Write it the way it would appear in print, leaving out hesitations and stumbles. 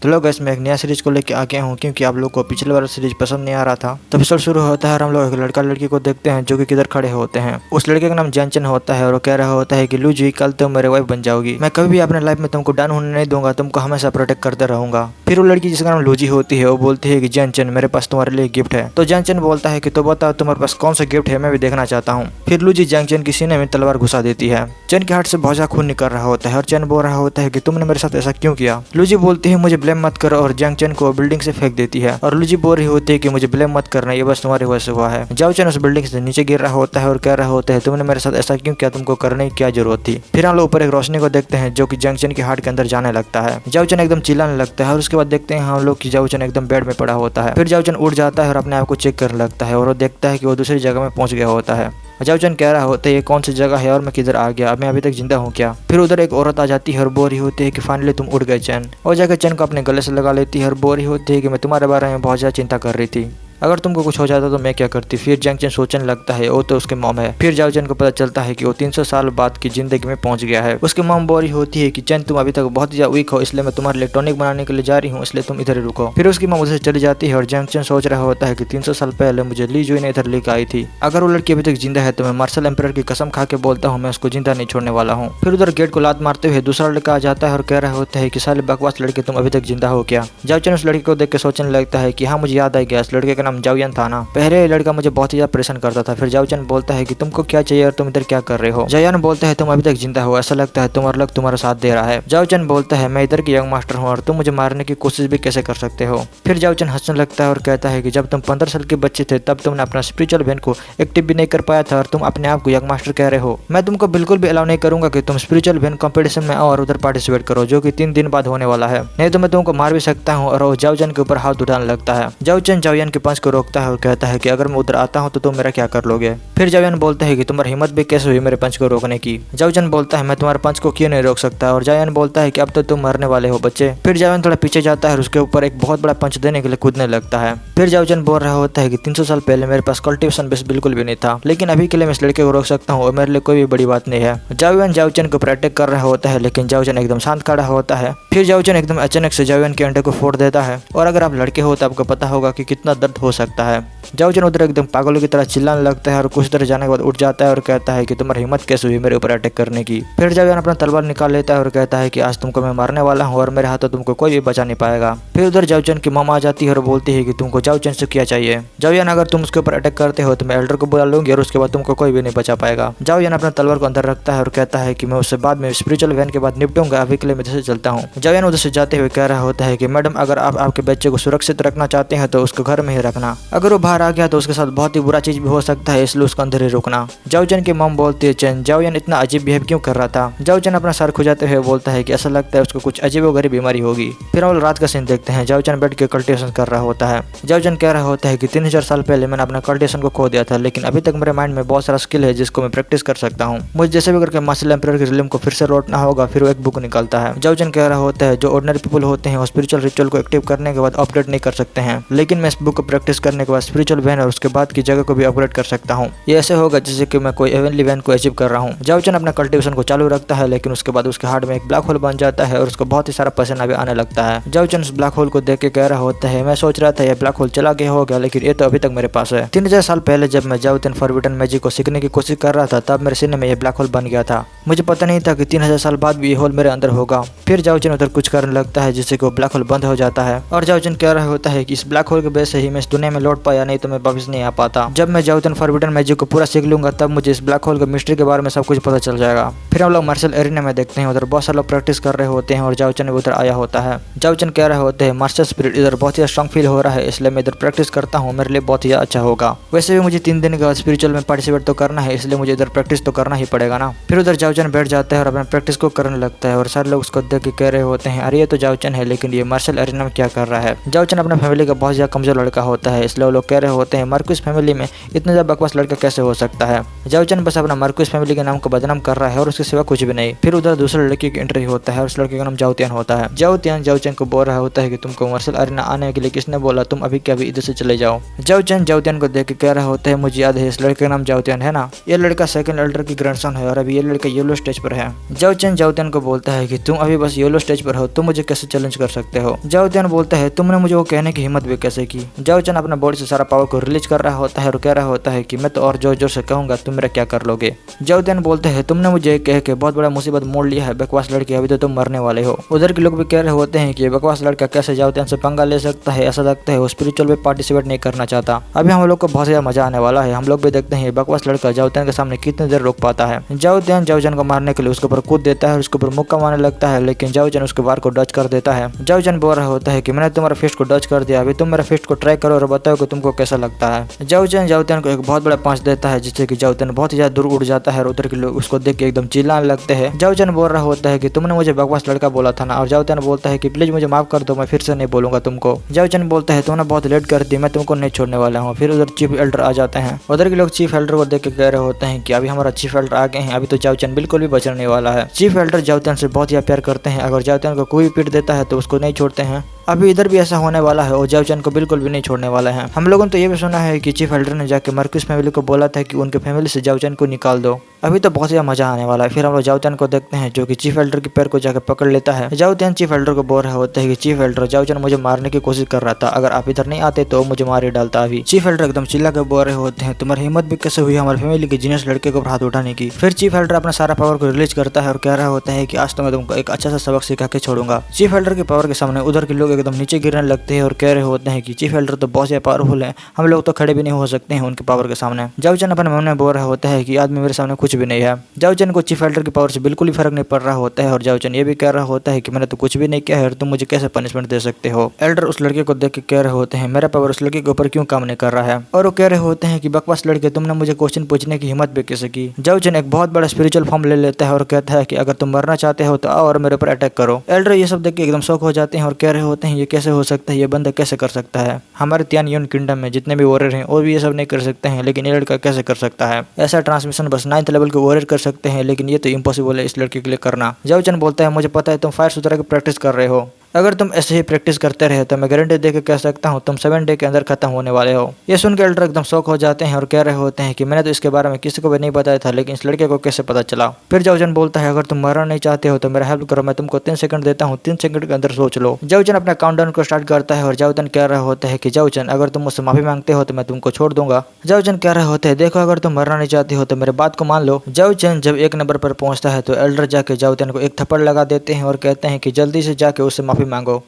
तो लोग इसमें एक नया सीरीज को लेके आ गया हूँ, क्योंकि आप लोग को पिछले वाला सीरीज पसंद नहीं आ रहा था। तो एपिसोड शुरू होता है और हम लोग एक लड़का लड़की को देखते हैं जो कि किधर खड़े होते हैं। उस लड़के का नाम जैनचन होता है और वो कह रहा होता है कि लूजी, कल तुम मेरे वाइफ बन जाओगी। मैं कभी भी अपने लाइफ में तुमको डाउन होने नहीं दूंगा, तुमको हमेशा प्रोटेक्ट करते रहूंगा। फिर वो लड़की जिसका नाम लूजी होती है वो बोलती है कि जैनचन, मेरे पास तुम्हारे लिए गिफ्ट है। तो जैनचन बोलता है कि तो बताओ तुम्हारे पास कौन सा गिफ्ट है, मैं भी देखना चाहता हूँ। फिर लूजी जैनचन की सीने में तलवार घुसा देती है। चैन के हाथ से बहुत खून निकल रहा होता है और चैन बोल रहा होता है कि तुमने मेरे साथ ऐसा क्यों किया। लूजी बोलती है मुझे ब्लेम मत करो और जैनचन को बिल्डिंग से फेंक देती है। और लूजी बोल रही होती है कि मुझे ब्लेम मत करना, ये बस तुम्हारी वजह से हुआ है। जाओचन उस बिल्डिंग से नीचे गिर रहा होता है और कह रहा होता है तुमने मेरे साथ ऐसा क्यों किया, तुमको करने की क्या जरूरत थी। फिर हम लोग ऊपर एक रोशनी को देखते हैं जो कि जैनचन के हार्ट के अंदर जाने लगता है। जाओचन एकदम चिल्लाने लगता है और उसके बाद देखते हैं हम लोग कि जाओचन एकदम बेड में पड़ा होता है। फिर जाओचन उठ जाता है और अपने आप को चेक करने लगता है और वो देखता है कि वो दूसरी जगह में पहुंच गया होता है। जाओचन कह रहा होता है ये कौन सी जगह है और मैं किधर आ गया, अब मैं अभी तक जिंदा हूँ क्या। फिर उधर एक औरत आ जाती है और बोल रही होती है कि फाइनली तुम उड़ गए चैन। और जाकर चैन को अपने गले से लगा लेती है और बोल रही होती है कि मैं तुम्हारे बारे में बहुत ज़्यादा चिंता कर रही थी, अगर तुमको कुछ हो जाता तो मैं क्या करती। फिर जैनचन सोचने लगता है वो तो उसके मॉम है। फिर जाओचन को पता चलता है कि वो 300 साल बाद की जिंदगी में पहुंच गया है। उसकी मॉम बोल रही होती है कि चैन तुम अभी तक बहुत ही ज़्यादा वीक हो, इसलिए मैं तुम्हारे लिए टॉनिक बनाने के लिए जा रही हूँ, इसलिए तुम इधर ही रुको। फिर उसकी मॉम उधर चली जाती है और जैनचन सोच रहा होता है कि 300 साल पहले मुझे ली जुई ने इधर लेकर आई थी। अगर वो लड़की अभी तक जिंदा है तो मैं मार्शल एम्परर की कसम खा के बोलता हूँ मैं उसको जिंदा नहीं छोड़ने वाला हूँ। फिर उधर गेट को लात मारते हुए दूसरा लड़का आ जाता है और कह रहा होता है कि साले बकवास लड़के, तुम अभी तक जिंदा हो क्या। जाओचन उस लड़की को देख के सोचने लगता है कि हाँ मुझे याद आ गया, इस लड़के का नाम जाओयन था ना, पहले ये लड़का मुझे बहुत ही ज्यादा परेशान करता था। फिर जाओचन बोलता है कि तुमको क्या चाहिए और तुम इधर क्या कर रहे हो। जाओयन बोलता है तुम अभी तक जिंदा हो, ऐसा लगता है तुम्हारा लक तुम्हारा साथ दे रहा है। जाओचन बोलता है मैं इधर की यंग मास्टर हूँ और तुम मुझे मारने की कोशिश भी कैसे कर सकते हो। फिर जाओचन हंसने लगता है और कहता है कि जब तुम 15 साल के बच्चे थे तब तुमने अपना स्पिरिचुअल वेन को एक्टिव भी नहीं कर पाया था और तुम अपने आप को यंग मास्टर कह रहे हो। मैं तुमको बिल्कुल भी अलाउ नहीं करूंगा कि तुम स्पिरिचुअल वेन कॉम्पिटिशन में आओ और उधर पार्टिसिपेट करो, जो कि 3 दिन बाद होने वाला है, नहीं तो मैं तुमको मार भी सकता हूँ। और वो जाओचन के ऊपर हाथ उठाने लगता है। जाओचन जाओयन के पंच को रोकता है और कहता है कि अगर मैं उधर आता हूँ तो तुम मेरा क्या कर लोगे। फिर जाओयन बोलता है कि तुम्हारी हिम्मत भी कैसे हुई मेरे पंच को रोकने की। जाओचन बोलता है मैं तुम्हारे पंच को क्यों नहीं रोक सकता। और जाओयन बोलता है कि अब तो तुम मरने वाले हो बच्चे। फिर जाओयन थोड़ा पीछे जाता है और उसके ऊपर एक बहुत बड़ा पंच देने के लिए कूदने लगता है। फिर जाओचन बोल रहा होता है कि 300 साल पहले मेरे पास कल्टीवेशन बेस बिल्कुल भी नहीं था, लेकिन अभी के लिए मैं इस लड़के को रोक सकता हूँ और मेरे लिए कोई भी बड़ी बात नहीं है। जाओयन जाओचन को अटैक कर रहा होता है, लेकिन जाओचन एकदम शांत खड़ा होता है। फिर जाओचन एकदम अचानक से जाओयन के अंडे को फोड़ देता है और अगर आप लड़के हो तो आपको पता होगा कि कितना दर्द हो सकता है। जाओचन उधर एकदम पागलों की तरह चिल्लाने लगता है और कुछ देर जाने के बाद उठ जाता है और कहता है कि तुम्हारी हिम्मत कैसे हुई मेरे ऊपर अटैक करने की। फिर जाओयन अपना तलवार निकाल लेता है और कहता है कि आज तुमको मैं मारने वाला हूँ और मेरे हाथों तुमको कोई भी बचा नहीं पाएगा। फिर उधर जाओचन की मॉम आ जाती है और बोलती है कि तुमको जाओचन से क्या चाहिए। जाओयन अगर तुम उसके ऊपर अटैक करते हो तो मैं एल्डर को बुला लूंगी और उसके बाद तुमको कोई भी नहीं बचा पाएगा। जाओयन अपना तलवार को अंदर रखता है और कहता है कि मैं उससे बाद में स्पिरिचुअल वैन के बाद निपटूंगा, अभी के लिए मैं इधर से चलता हूँ। जाओयन उधर से जाते हुए कह रहा होता है कि मैडम अगर आप आपके बच्चे को सुरक्षित रखना चाहते हैं तो उसको घर में ही रखना, अगर वो बाहर आ गया तो उसके साथ बहुत ही बुरा चीज भी हो सकता है, इसलिए उसको अंदर ही रोकना। जाओचन की मॉम बोलती है चैन, जाओयन इतना अजीब बिहेव क्यों कर रहा था। जाओचन अपना सर खुजाते हुए बोलता है कि ऐसा लगता है उसको कुछ अजीब वगैरह बीमारी होगी। फिर हम रात का सीन देखते हैं। जाओचन बैठ के कल्टिवेशन कर रहा होता है। जाओचन कह रहा होता है कि 3000 साल पहले मैंने अपना कल्टिवेशन को खो दिया था, लेकिन अभी तक मेरे माइंड में बहुत सारा स्किल है जिसको मैं प्रैक्टिस कर सकता हूँ। मुझे जैसे भी करके मार्शल एम्परर के रिलम को फिर से लौटना होगा। फिर वो एक बुक निकालता है। जाओचन कह रहा होता है जो ऑर्डिनरी पीपल होते हैं वो स्पिरिचुअल रिचुअल को एक्टिव करने के बाद अपग्रेड नहीं कर सकते हैं, लेकिन मैं इस बुक को प्रैक्टिस करने के बाद स्पिरिचुअल वैन और उसके बाद की जगह को भी अपग्रेड कर सकता हूँ। ये ऐसे होगा जैसे कि मैं कोई हेवनली वैन को अचीव कर रहा हूँ। जाओचन अपना कल्टिवेशन को चालू रखता है, लेकिन उसके बाद उसके हार्ट में एक ब्लैक होल बन जाता है और उसको बहुत ही सारा पसीना भी आने लगता है। जाओचन उस ब्लैक होल को देख के कह रहा होता है मैं सोच रहा था ये ब्लैक होल चला गया होगा, लेकिन ये तो अभी तक मेरे पास है। 3000 साल पहले जब मैं जाओचन फॉरबिडन मैजिक को सीखने की कोशिश कर रहा था तब मेरे सीने में ये ब्लैक होल बन गया था। मुझे पता नहीं था कि 3000 साल बाद भी ये होल मेरे अंदर होगा। फिर जाओचन उधर कुछ करने लगता है जिससे कि वो ब्लैक होल बंद हो जाता है और जाओचन कह रहा होता है कि इस ब्लैक होल की वजह से ही मैं इस दुनिया में लौट पाया, नहीं तो मैं वापस नहीं आ पाता। जब मैं जाओचन फॉरबिडन मैजिक को पूरा सीख लूंगा तब मुझे इस ब्लैक होल के मिस्ट्री के बारे में सब कुछ पता चल जाएगा। फिर हम लोग मार्शल एरिना में देखते हैं। उधर बहुत सारे लोग प्रैक्टिस कर रहे होते हैं और जाओचन उधर आया होता है। जाओचन कह रहे होते हैं मार्शल स्पिरिट इधर बहुत ही स्ट्रॉन्ग फील हो रहा है, इसलिए मैं इधर प्रैक्टिस करता हूँ, मेरे लिए बहुत ही अच्छा होगा। वैसे भी मुझे 3 दिन के बाद स्पिरिचुअल में पार्टिसिपेट तो करना है, इसलिए मुझे इधर प्रैक्टिस तो करना ही पड़ेगा ना। फिर उधर जाओचन बैठ जाता है और अपने प्रैक्टिस को करने लगता है और सारे लोग उसको देख के कह रहे होते हैं अरे ये तो जाओचन है, लेकिन ये मार्शल एरिना में क्या कर रहा है। जाओचन अपने फैमिली का बहुत ज्यादा कमजोर लड़का होता होता है, इसलिए वो लोग कह रहे होते हैं मार्कुस फैमिली में इतना ज़्यादा बकवास लड़का कैसे हो सकता है। जाओ चैन बस अपना मार्कुस फैमिली के नाम को बदनाम कर रहा है और उसके सिवा कुछ भी नहीं। फिर उधर दूसरे लड़के की एंट्री होता है और उस लड़के का नाम जाओ तियान होता है। जाओ तियान जाओ चैन को बोल रहा होता है कि तुमको मार्शल आर्ट आने के लिए किसने बोला, तुम अभी के अभी इधर से चले जाओ। जाओ चैन जाओ तियान को देख के कह रहा होता है मुझे याद है इस लड़के का नाम जाओ तियान है ना, ये लड़का सेकंड एल्डर की ग्रैंडसन है और अभी ये लड़का येलो स्टेज पर है। जाओ चैन जाओ तियान को बोलता है कि तुम अभी बस येलो स्टेज पर हो, तुम मुझे कैसे चैलेंज कर सकते हो। जाओ तियान बोलता है तुमने मुझे वो कहने की हिम्मत भी कैसे की। जाओ चैन अपना बॉडी से सारा पावर को रिलीज कर रहा होता है और कह रहा होता है कि मैं तो और जोर जोर से कहूंगा तुम मेरा क्या कर लोगे। जाओ तियान बोलते हैं तुमने मुझे कह के बहुत बड़ा मुसीबत मोड़ लिया है बकवास लड़के, अभी तो तुम मरने वाले हो। उधर के लोग भी कह रहे होते हैं कि बकवास लड़का कैसे जाओ तियान से पंगा ले सकता है, ऐसा लगता है वो स्पिरिचुअल में पार्टिसिपेट नहीं करना चाहता। अभी हम लोग को बहुत ज्यादा मजा आने वाला है, हम लोग भी देखते हैं बकवास लड़का जाओ तियान के सामने कितनी देर रोक पाता है। जाओ तियान जाओ चैन को मारने के लिए उसके ऊपर कूद देता है और उसके ऊपर मुक्का मारने लगता है, लेकिन जाओ चैन उसके वार को डच कर देता है। जाओ चैन बोल रहा होता है कि मैंने तुम्हारा फिस्ट को डच कर दिया, अभी तुम मेरा फिस्ट को ट्राई करो और बताओ कि तुमको कैसा लगता है। जाओ चैन जाओ तियान को एक बहुत बड़ा पंच देता है जिससे कि जाओ तियान बहुत ही ज्यादा दूर उड़ जाता है और उधर के लोग उसको देख के एकदम चिल्लाने लगते हैं। जाओ चैन बोल रहा होता है कि तुमने मुझे बकवास लड़का बोला था ना, और जाओ तियान बोलता है कि प्लीज मुझे माफ कर दो, मैं फिर से नहीं बोलूंगा तुमको। जाओ चैन बोलता है तुमने बहुत लेट कर दी, मैं तुमको नहीं छोड़ने वाला हूँ। फिर उधर चीफ एल्डर आ जाते हैं। उधर के लोग चीफ एल्डर को देख के कह रहे होते हैं कि अभी हमारा चीफ एल्डर आ गए हैं, अभी तो जाओ चैन बिल्कुल भी बचने वाला है। चीफ एल्डर जाओ तियान से बहुत ही प्यार करते हैं, अगर जाओ तियान को कोई पीट देता है तो उसको नहीं छोड़ते हैं। अभी इधर भी ऐसा होने वाला है और जाओ चैन को बिल्कुल भी नहीं छोड़ने वाला है। हम लोगों ने तो ये भी सुना है कि चीफ एल्डर ने जाके मार्कुस फैमिली को बोला था कि उनके फैमिली से जाओ चैन को निकाल दो। अभी तो बहुत ज्यादा मजा आने वाला है। फिर हम लोग जाओ तियान को देखते हैं जो कि चीफ एल्डर के पैर को जाकर पकड़ लेता है। जाओ तियान चीफ एल्डर को बोल रहा होता है कि चीफ एल्डर जाओ चैन मुझे मारने की कोशिश कर रहा था, अगर आप इधर नहीं आते तो मुझे मार ही डालता। अभी चीफ एल्डर एकदम चिल्ला कर बोल रहे होते हैं तुम्हारी हिम्मत भी कैसे हुई हमारी फैमिली के जीनियस लड़के को हाथ उठाने की। फिर चीफ एल्डर अपना सारा पावर को रिलीज करता है और कह रहा होता है कि आज तो मैं तुमको एक अच्छा सा सबक सिखा के छोड़ूंगा। चीफ एल्डर के पावर के सामने उधर के लोग एकदम नीचे गिरने लगते हैं और कह रहे होते हैं कि चीफ एल्डर तो बहुत ज्यादा पावरफुल है, हम लोग तो खड़े भी नहीं हो सकते हैं उनके पावर के सामने। जाओ चैन अपने मन में बोल रहा होता है कि आदमी मेरे सामने कुछ भी नहीं है। जाओ चैन को चीफ एल्डर की पावर से बिल्कुल भी फर्क नहीं पड़ रहा होता है और जाओ चैन ये भी कह रहा होता है कि मैंने तो कुछ भी नहीं किया है और तुम मुझे कैसे पनिशमेंट दे सकते हो। एल्डर उस लड़के को देख के कह रहे होते हैं मेरा पावर उस लड़के के ऊपर क्यों काम नहीं कर रहा है, और वो कह रहे होते हैं कि बकवास लड़के तुमने मुझे क्वेश्चन पूछने की हिम्मत भी कैसे की। जाओ चैन एक बहुत बड़ा स्पिरिचुअल फॉर्म ले लेता है और कहता है कि अगर तुम मरना चाहते हो तो आओ और मेरे ऊपर अटैक करो। एल्डर ये सब देख के एकदम शौक हो जाते हैं और कह रहे होते हैं ये कैसे हो सकता है, ये बंदा कैसे कर सकता है। हमारे तियान यून किंगडम में जितने भी वॉरियर हैं वो भी ये सब नहीं कर सकते हैं, लेकिन ये लड़का कैसे कर सकता है। ऐसा ट्रांसमिशन बस 9th लेवल के वॉरियर कर सकते हैं, लेकिन ये तो इम्पॉसिबल है इस लड़के के लिए करना। जाओ चैन बोलता है मुझे पता है तुम फायर सुथरा की प्रैक्टिस कर रहे हो, अगर तुम ऐसे ही प्रैक्टिस करते रहे तो मैं गारंटी देकर कह सकता हूँ तुम 7 डे के अंदर खत्म होने वाले हो। ये सुन के एल्डर एकदम शौक हो जाते हैं और कह रहे होते हैं कि मैंने तो इसके बारे में किसी को भी नहीं बताया था, लेकिन इस लड़के को कैसे पता चला। फिर जाओ चैन बोलता है अगर तुम मरना नहीं चाहते हो तो मेरा हेल्प करो, मैं तुमको 3 सेकंड देता हूँ, 3 सेकंड के अंदर सोच लो। जाओ चैन अपना काउंटडाउन को स्टार्ट करता है और जाओ चैन कह रहा होता है कि जाओ चैन अगर तुम मुझसे माफी मांगते हो तो मैं तुमको छोड़ दूंगा। जाओ चैन कह रहे होते हैं देखो अगर तुम मरना नहीं चाहते हो तो मेरे बात को मान लो। जाओ चैन जब 1 नंबर पर पहुंचता है तो एल्डर जाके जाओ चैन को एक थप्पड़ लगा देते हैं और कहते हैं कि जल्दी से जाके उससे माफी मांगो।